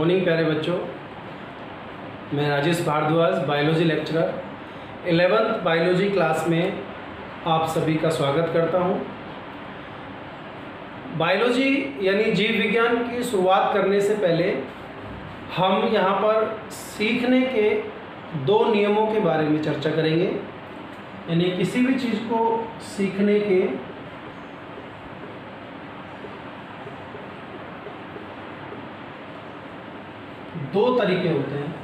Morning प्यारे बच्चों, मैं Rajesh Bhardwaj biology lecturer 11th biology class में आप सभी का स्वागत करता हूं। बायोलॉजी यानी जीव विज्ञान की शुरुआत करने से पहले हम यहां पर सीखने के दो नियमों के बारे में चर्चा करेंगे। यानी किसी भी चीज़ को सीखने के दो तरीके होते हैं,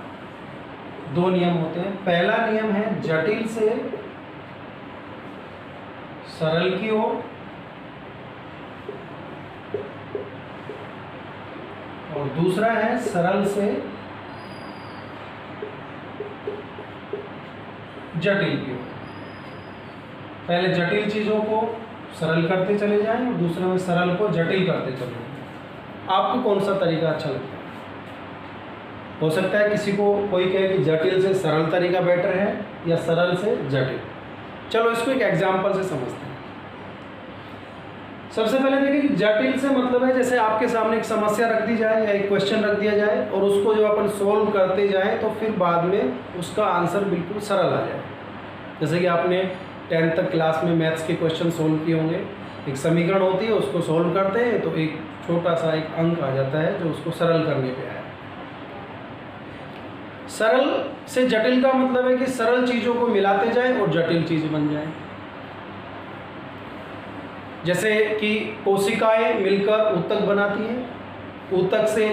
दो नियम होते हैं। पहला नियम है जटिल से सरल की ओर, और दूसरा है सरल से जटिल की ओर। पहले जटिल चीज़ों को सरल करते चले जाएं और दूसरे में सरल को जटिल करते चले जाएं। आपको कौन सा तरीका अच्छा लगता है? हो सकता है किसी को कोई कहे कि जटिल से सरल तरीका बेटर है या सरल से जटिल। चलो इसको एक एग्जाम्पल से समझते हैं। सबसे पहले देखिए कि जटिल से मतलब है जैसे आपके सामने एक समस्या रख दी जाए या एक क्वेश्चन रख दिया जाए और उसको जब अपन सोल्व करते जाएं तो फिर बाद में उसका आंसर बिल्कुल सरल आ जाए। जैसे कि आपने 10th तक क्लास में मैथ्स के क्वेश्चन सोल्व किए होंगे। एक समीकरण होती है, उसको सोल्व करते हैं तो एक छोटा सा एक अंक आ जाता है जो उसको सरल करने पे आया। सरल से जटिल का मतलब है कि सरल चीज़ों को मिलाते जाएं और जटिल चीज़ बन जाएं। जैसे कि कोशिकाएं मिलकर ऊतक बनाती हैं, ऊतक से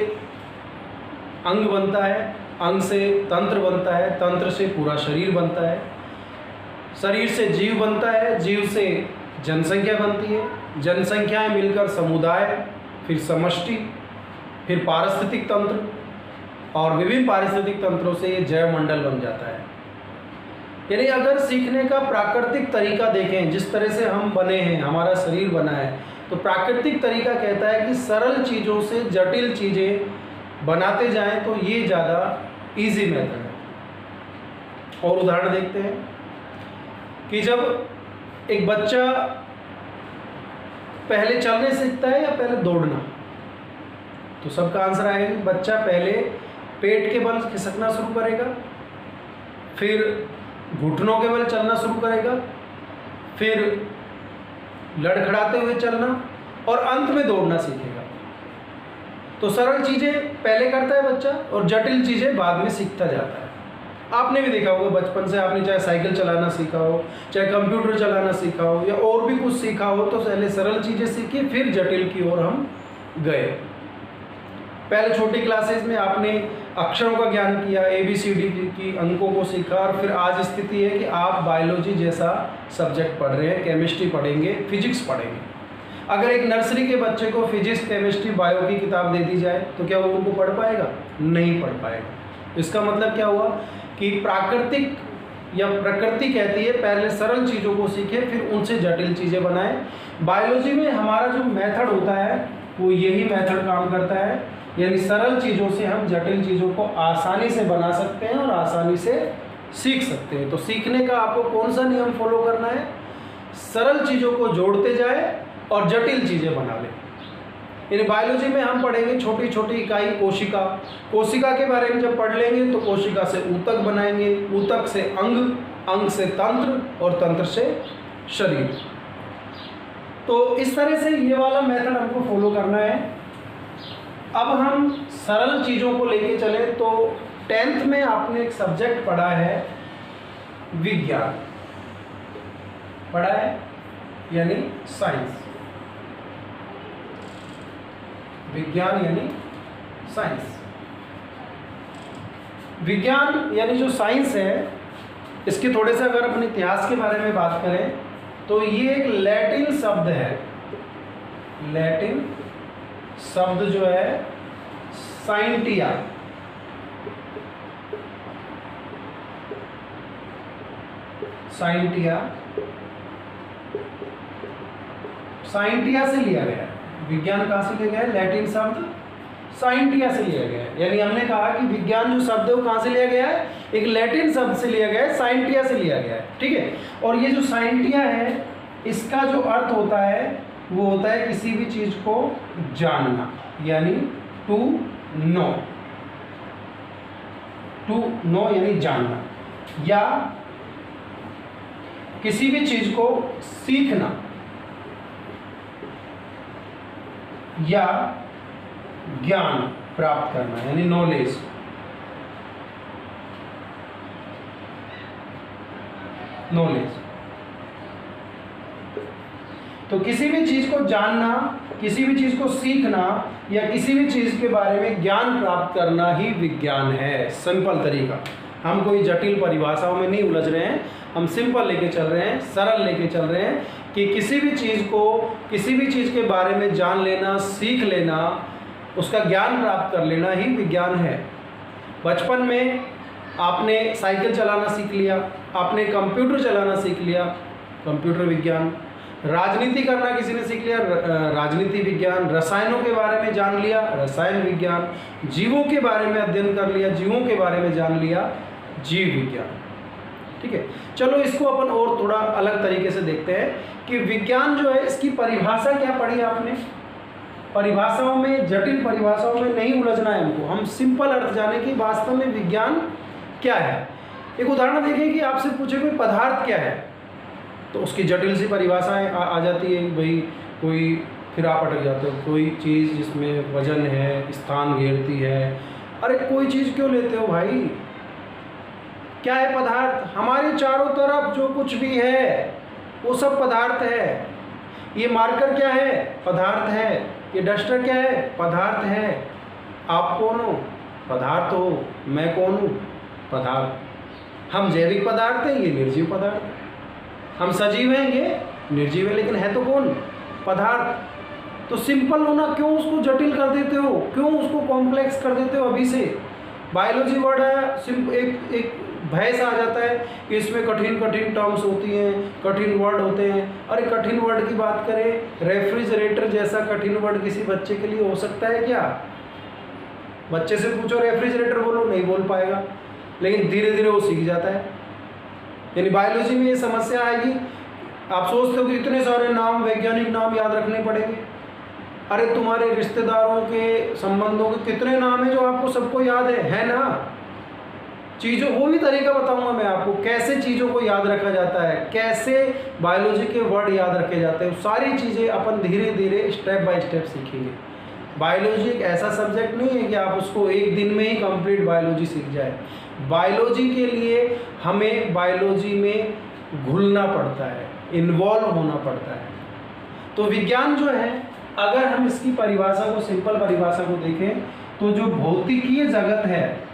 अंग बनता है, अंग से तंत्र बनता है, तंत्र से पूरा शरीर बनता है, शरीर से जीव बनता है, जीव से जनसंख्या बनती है, जनसंख्याएं मिलकर समुदाय, फिर समष्टि, फिर पारिस्थितिक तंत्र, और विभिन्न पारिस्थितिक तंत्रों से ये जैव मंडल बन जाता है। यानी अगर सीखने का प्राकृतिक तरीका देखें, जिस तरह से हम बने हैं, हमारा शरीर बना है, तो प्राकृतिक तरीका कहता है कि सरल चीज़ों से जटिल चीज़ें बनाते जाएं तो ये ज़्यादा इजी मेथड है। और उदाहरण देखते हैं कि जब एक बच्चा पहले चलने सीखता है या पहले दौड़ना, तो सबका आंसर आएगा कि बच्चा पहले पेट के बल खिसकना शुरू करेगा, फिर घुटनों के बल चलना शुरू करेगा, फिर लड़खड़ाते हुए चलना और अंत में दौड़ना सीखेगा। तो सरल चीज़ें पहले करता है बच्चा और जटिल चीज़ें बाद में सीखता जाता है। आपने भी देखा होगा बचपन से, आपने चाहे साइकिल चलाना सीखा हो, चाहे कंप्यूटर चलाना सीखा हो या और भी कुछ सीखा हो, तो पहले सरल चीज़ें सीखी फिर जटिल की ओर हम गए। पहले छोटी क्लासेस में आपने अक्षरों का ज्ञान किया, ABCD की अंकों को सीखा, और फिर आज स्थिति है कि आप बायोलॉजी जैसा सब्जेक्ट पढ़ रहे हैं, केमिस्ट्री पढ़ेंगे, फिजिक्स पढ़ेंगे। अगर एक नर्सरी के बच्चे को फिजिक्स, केमिस्ट्री, बायो की किताब दे दी जाए तो क्या वो उनको पढ़ पाएगा? नहीं पढ़ पाएगा। इसका मतलब क्या हुआ कि प्राकृतिक या प्रकृति कहती है पहले सरल चीज़ों को सीखे फिर उनसे जटिल चीज़ें बनाएं। बायोलॉजी में हमारा जो मेथड होता है वो यही मेथड काम करता है। यानी सरल चीज़ों से हम जटिल चीज़ों को आसानी से बना सकते हैं और आसानी से सीख सकते हैं। तो सीखने का आपको कौन सा नियम फॉलो करना है? सरल चीज़ों को जोड़ते जाए और जटिल चीज़ें बना लें। यानी बायोलॉजी में हम पढ़ेंगे छोटी छोटी इकाई कोशिका, कोशिका के बारे में जब पढ़ लेंगे तो कोशिका से ऊतक बनाएंगे, ऊतक से अंग, अंग से तंत्र और तंत्र से शरीर। तो इस तरह से ये वाला मेथड हमको फॉलो करना है। अब हम सरल चीज़ों को लेके चले तो 10th में आपने एक सब्जेक्ट पढ़ा है विज्ञान, पढ़ा है यानी साइंस। विज्ञान यानी साइंस। विज्ञान यानी जो साइंस है, इसके थोड़े से अगर अपने इतिहास के बारे में बात करें तो ये एक लैटिन शब्द है। लैटिन शब्द जो है साइंटिया, साइंटिया, साइंटिया से लिया गया है। विज्ञान कहाँ से लिया गया है? लैटिन शब्द साइंटिया से लिया गया है। यानी हमने कहा कि विज्ञान जो शब्द है वो कहाँ से लिया गया है? एक लैटिन शब्द से लिया गया है, साइंटिया से लिया गया है। ठीक है। और ये जो साइंटिया है इसका जो अर्थ होता है वो होता है किसी भी चीज़ को जानना, यानी टू नो। टू नो यानी जानना, या किसी भी चीज को सीखना, या ज्ञान प्राप्त करना यानी नॉलेज। तो किसी भी चीज को जानना, किसी भी चीज को सीखना, या किसी भी चीज के बारे में ज्ञान प्राप्त करना ही विज्ञान है। सिंपल तरीका, हम कोई जटिल परिभाषाओं में नहीं उलझ रहे हैं, हम सिंपल लेके चल रहे हैं, सरल लेके चल रहे हैं कि किसी भी चीज को, किसी भी चीज के बारे में जान लेना, सीख लेना, उसका ज्ञान प्राप्त कर लेना ही विज्ञान है। बचपन में आपने साइकिल चलाना सीख लिया, आपने कंप्यूटर चलाना सीख लिया, कंप्यूटर विज्ञान। राजनीति करना किसी ने सीख लिया, राजनीति विज्ञान। रसायनों के बारे में जान लिया, रसायन विज्ञान। जीवों के बारे में अध्ययन कर लिया, जीवों के बारे में जान लिया, जीव विज्ञान। ठीक है, चलो इसको अपन और थोड़ा अलग तरीके से देखते हैं कि विज्ञान जो है, इसकी परिभाषा क्या पढ़ी आपने। परिभाषाओं में, जटिल परिभाषाओं में नहीं उलझना है हमको, हम सिंपल अर्थ जाने कि वास्तव में विज्ञान क्या है। एक उदाहरण देखें कि आपसे पूछे कोई पदार्थ क्या है, तो उसकी जटिल सी परिभाषाएं आ जाती है भाई। कोई, फिर आप अटक जाते हो, कोई चीज़ जिसमें वजन है, स्थान घेरती है। अरे कोई चीज़ क्यों लेते हो भाई, क्या है पदार्थ? हमारे चारों तरफ जो कुछ भी है वो सब पदार्थ है। ये मार्कर क्या है? पदार्थ है। ये डस्टर क्या है? पदार्थ है। आप कौन हो? पदार्थ हो। मैं कौन हूँ? पदार्थ। हम जैविक पदार्थ हैं, ये निर्जीव पदार्थ है। हम सजीव हैं, ये निर्जीव है, लेकिन है तो कौन? पदार्थ। तो सिंपल होना क्यों उसको जटिल कर देते हो, क्यों उसको कॉम्प्लेक्स कर देते हो अभी से? बायोलॉजी वर्ड है, एक भय सा आ जाता है कि इसमें कठिन कठिन टर्म्स होती हैं, कठिन वर्ड होते हैं। अरे कठिन वर्ड की बात करें, रेफ्रिजरेटर जैसा कठिन वर्ड किसी बच्चे के लिए हो सकता है क्या? बच्चे से पूछो रेफ्रिजरेटर बोलो, नहीं बोल पाएगा, लेकिन धीरे धीरे वो सीख जाता है। यानी बायोलॉजी में ये समस्या आएगी। आप सोचते हो कि इतने सारे नाम, वैज्ञानिक नाम याद रखने पड़ेंगे। अरे तुम्हारे रिश्तेदारों के, संबंधों के कितने नाम हैं जो आपको सबको याद है ना? चीज़ों, वो भी तरीका बताऊंगा मैं आपको, कैसे चीज़ों को याद रखा जाता है, कैसे बायोलॉजी के वर्ड याद रखे जाते हैं। सारी चीज़ें अपन धीरे धीरे स्टेप बाय स्टेप सीखेंगे। बायोलॉजी एक ऐसा सब्जेक्ट नहीं है कि आप उसको एक दिन में ही कंप्लीट बायोलॉजी सीख जाए। बायोलॉजी के लिए हमें बायोलॉजी में घुलना पड़ता है, इन्वॉल्व होना पड़ता है। तो विज्ञान जो है, अगर हम इसकी परिभाषा को, सिंपल परिभाषा को देखें तो जो भौतिकीय जगत है,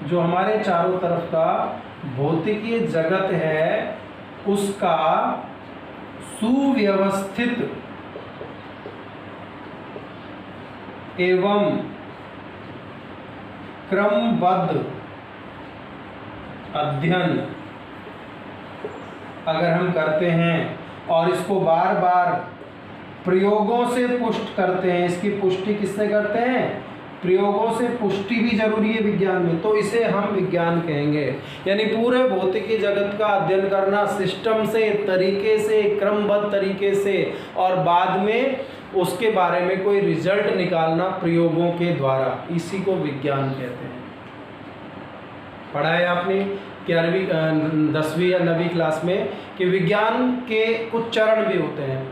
जो हमारे चारों तरफ का भौतिकीय जगत है, उसका सुव्यवस्थित एवं क्रमबद्ध अध्ययन अगर हम करते हैं और इसको बार बार प्रयोगों से पुष्ट करते हैं, इसकी पुष्टि किससे करते हैं? प्रयोगों से पुष्टि भी जरूरी है विज्ञान में, तो इसे हम विज्ञान कहेंगे। यानी पूरे भौतिकी जगत का अध्ययन करना सिस्टम से, तरीके से, क्रमबद्ध तरीके से, और बाद में उसके बारे में कोई रिजल्ट निकालना प्रयोगों के द्वारा, इसी को विज्ञान कहते हैं। पढ़ा है आपने 11वीं 10वीं या 9वीं क्लास में कि विज्ञान के कुछ चरण भी होते हैं।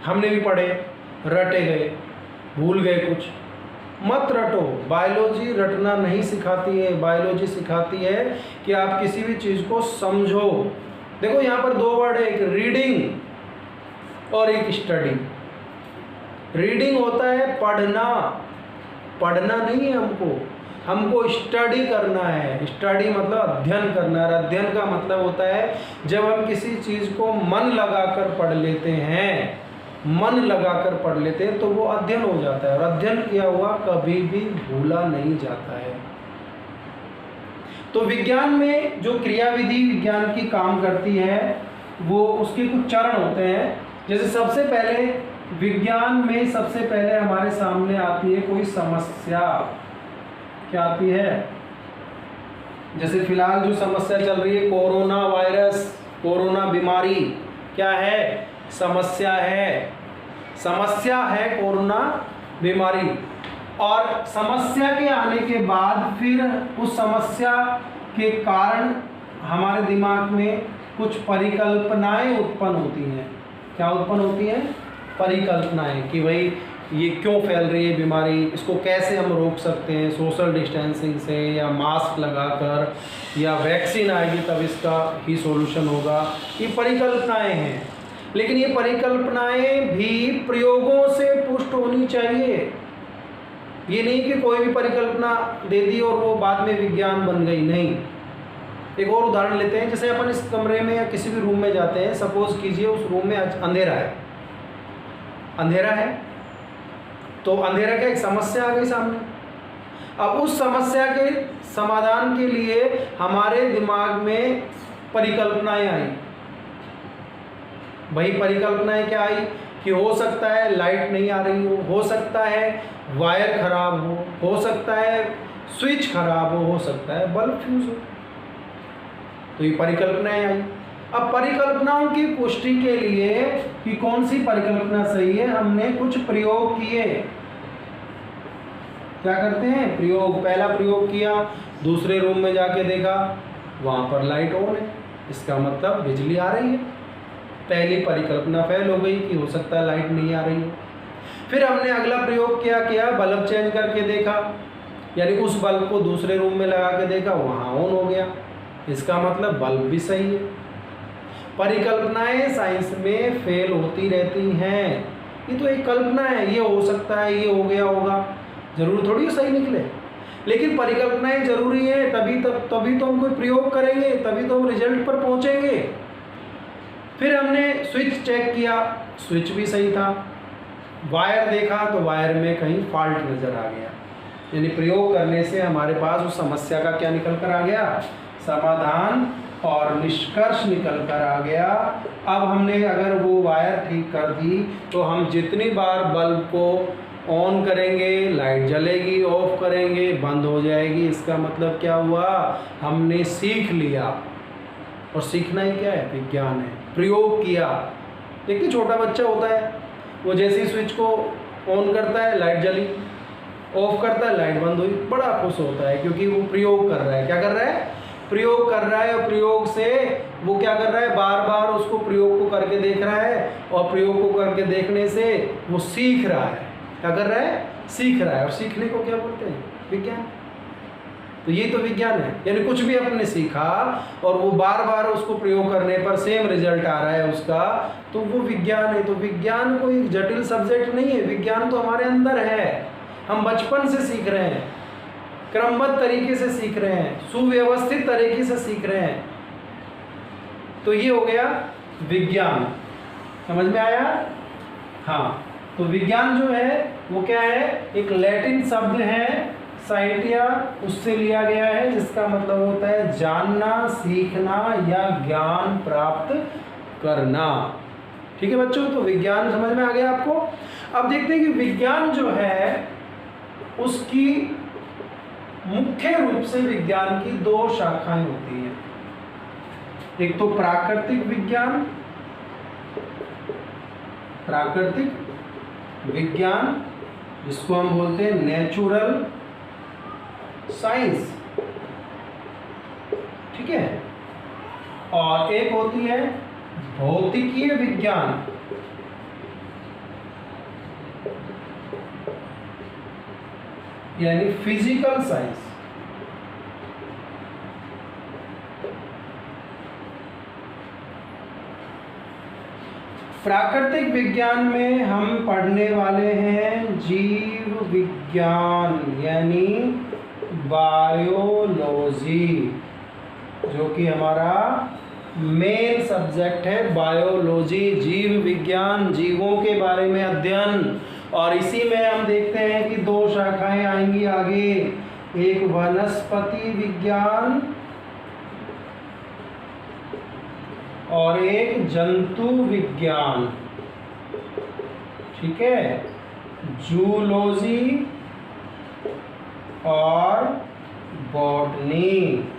हमने भी पढ़े, रटे गए, भूल गए कुछ। मत रटो, बायोलॉजी रटना नहीं सिखाती है। बायोलॉजी सिखाती है कि आप किसी भी चीज़ को समझो। देखो यहाँ पर दो वर्ड है, एक रीडिंग और एक स्टडी। रीडिंग होता है पढ़ना, पढ़ना नहीं है हमको स्टडी करना है। स्टडी मतलब अध्ययन करना है। अध्ययन का मतलब होता है जब हम किसी चीज़ को मन लगाकर पढ़ लेते हैं, मन लगाकर पढ़ लेते हैं तो वो अध्ययन हो जाता है, और अध्ययन किया हुआ कभी भी भूला नहीं जाता है। तो विज्ञान में जो क्रियाविधि विज्ञान की काम करती है, वो उसके कुछ चरण होते हैं। जैसे सबसे पहले विज्ञान में सबसे पहले हमारे सामने आती है कोई समस्या। क्या आती है? जैसे फिलहाल जो समस्या चल रही है, कोरोना वायरस, कोरोना बीमारी, क्या है? समस्या है। समस्या है कोरोना बीमारी। और समस्या के आने के बाद फिर उस समस्या के कारण हमारे दिमाग में कुछ परिकल्पनाएं उत्पन्न होती हैं। क्या उत्पन्न होती हैं? परिकल्पनाएं कि भाई ये क्यों फैल रही है बीमारी, इसको कैसे हम रोक सकते हैं, सोशल डिस्टेंसिंग से या मास्क लगाकर, या वैक्सीन आएगी तब इसका ही सॉल्यूशन होगा। ये परिकल्पनाएं हैं, लेकिन ये परिकल्पनाएं भी प्रयोगों से पुष्ट होनी चाहिए। ये नहीं कि कोई भी परिकल्पना दे दी और वो बाद में विज्ञान बन गई, नहीं। एक और उदाहरण लेते हैं, जैसे अपन इस कमरे में या किसी भी रूम में जाते हैं, सपोज कीजिए उस रूम में अंधेरा है, अंधेरा है तो अंधेरा क्या एक समस्या आ गई सामने। अब उस समस्या के समाधान के लिए हमारे दिमाग में परिकल्पनाएं आई। वही परिकल्पनाएं क्या आई कि हो सकता है लाइट नहीं आ रही हो सकता है वायर खराब हो सकता है स्विच खराब हो सकता है बल्ब फ्यूज हो। तो ये परिकल्पनाएं आई। अब परिकल्पनाओं की पुष्टि के लिए कि कौन सी परिकल्पना सही है, हमने कुछ प्रयोग किए। क्या करते हैं? प्रयोग। पहला प्रयोग किया, दूसरे रूम में जाके देखा, वहां पर लाइट ऑन है, इसका मतलब बिजली आ रही है। पहली परिकल्पना फेल हो गई कि हो सकता है लाइट नहीं आ रही है। फिर हमने अगला प्रयोग किया, बल्ब चेंज करके देखा, यानी उस बल्ब को दूसरे रूम में लगा के देखा, वहां ऑन हो गया, इसका मतलब बल्ब भी सही है। परिकल्पनाएं साइंस में फेल होती रहती हैं। ये तो एक कल्पना है, ये हो सकता है, ये हो गया होगा, जरूर थोड़ी सही निकले। लेकिन परिकल्पनाएं जरूरी है, तभी तो हम कोई प्रयोग करेंगे, तभी तो हम रिजल्ट पर पहुंचेंगे। फिर हमने स्विच चेक किया, स्विच भी सही था। वायर देखा तो वायर में कहीं फॉल्ट नजर आ गया। यानी प्रयोग करने से हमारे पास उस समस्या का क्या निकल कर आ गया? समाधान और निष्कर्ष निकल कर आ गया। अब हमने अगर वो वायर ठीक कर दी तो हम जितनी बार बल्ब को ऑन करेंगे लाइट जलेगी, ऑफ करेंगे बंद हो जाएगी। इसका मतलब क्या हुआ? हमने सीख लिया। और सीखना ही क्या है? विज्ञान है। प्रयोग किया। देखिए छोटा बच्चा होता है, वो जैसे ही स्विच को ऑन करता है लाइट जली, ऑफ करता है लाइट बंद हुई, बड़ा खुश होता है क्योंकि वो प्रयोग कर रहा है। क्या कर रहा है? प्रयोग कर रहा है। और प्रयोग से वो क्या कर रहा है? बार बार उसको प्रयोग को करके देख रहा है, और प्रयोग को करके देखने से वो सीख रहा है। क्या कर रहा है? सीख रहा है। और सीखने को क्या बोलते हैं? विज्ञान। तो ये तो विज्ञान है। यानी कुछ भी आपने सीखा और वो बार बार उसको प्रयोग करने पर सेम रिजल्ट आ रहा है उसका, तो वो विज्ञान है। तो विज्ञान कोई जटिल सब्जेक्ट नहीं है, विज्ञान तो हमारे अंदर है। हम बचपन से सीख रहे हैं, क्रमबद्ध तरीके से सीख रहे हैं, सुव्यवस्थित तरीके से सीख रहे हैं। तो ये हो गया विज्ञान। समझ में आया? हाँ। तो विज्ञान जो है वो क्या है? एक लैटिन शब्द है साइंटिया, उससे लिया गया है, जिसका मतलब होता है जानना, सीखना या ज्ञान प्राप्त करना। ठीक है बच्चों? तो विज्ञान समझ में आ गया आपको। अब देखते हैं कि विज्ञान जो है उसकी मुख्य रूप से विज्ञान की दो शाखाएं होती हैं। एक तो प्राकृतिक विज्ञान, प्राकृतिक विज्ञान जिसको हम बोलते हैं नेचुरल साइंस, ठीक है। और एक होती है भौतिकीय विज्ञान, यानी फिजिकल साइंस। प्राकृतिक विज्ञान में हम पढ़ने वाले हैं जीव विज्ञान, यानी बायोलॉजी, जो कि हमारा मेन सब्जेक्ट है। बायोलॉजी, जीव विज्ञान, जीवों के बारे में अध्ययन। और इसी में हम देखते हैं कि दो शाखाएं आएंगी आगे, एक वनस्पति विज्ञान और एक जंतु विज्ञान। ठीक है, जूलॉजी और बॉटनी।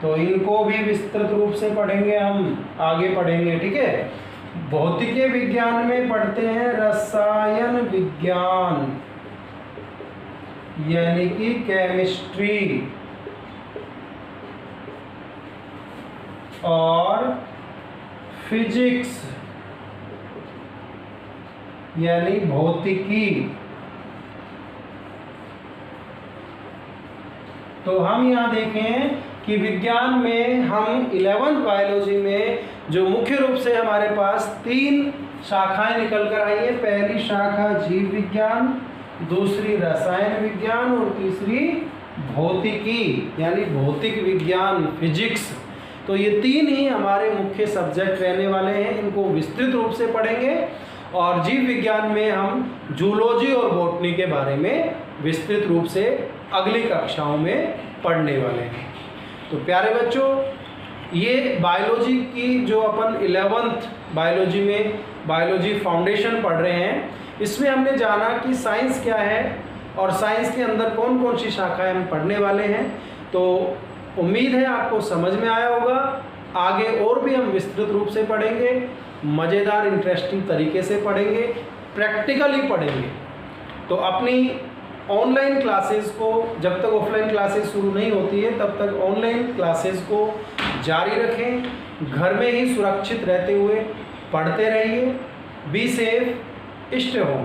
तो इनको भी विस्तृत रूप से पढ़ेंगे, हम आगे पढ़ेंगे। ठीक है, भौतिकीय विज्ञान में पढ़ते हैं रसायन विज्ञान, यानी कि केमिस्ट्री और फिजिक्स यानी भौतिकी। तो हम यहाँ देखें कि विज्ञान में हम 11th बायोलॉजी में जो मुख्य रूप से हमारे पास 3 शाखाएं निकल कर आई है। पहली शाखा जीव विज्ञान, दूसरी रसायन विज्ञान और तीसरी भौतिकी यानी भौतिक विज्ञान, फिजिक्स। तो ये 3 ही हमारे मुख्य सब्जेक्ट रहने वाले हैं। इनको विस्तृत रूप से पढ़ेंगे और जीव विज्ञान में हम जूलॉजी और बॉटनी के बारे में विस्तृत रूप से अगली कक्षाओं में पढ़ने वाले हैं। तो प्यारे बच्चों, ये बायोलॉजी की जो अपन 11th बायोलॉजी में बायोलॉजी फाउंडेशन पढ़ रहे हैं, इसमें हमने जाना कि साइंस क्या है और साइंस के अंदर कौन कौन सी शाखाएं हम पढ़ने वाले हैं। तो उम्मीद है आपको समझ में आया होगा। आगे और भी हम विस्तृत रूप से पढ़ेंगे, मज़ेदार इंटरेस्टिंग तरीके से पढ़ेंगे, प्रैक्टिकली पढ़ेंगे। तो अपनी ऑनलाइन क्लासेस को, जब तक ऑफलाइन क्लासेस शुरू नहीं होती है तब तक ऑनलाइन क्लासेस को जारी रखें। घर में ही सुरक्षित रहते हुए पढ़ते रहिए। Be safe, stay home.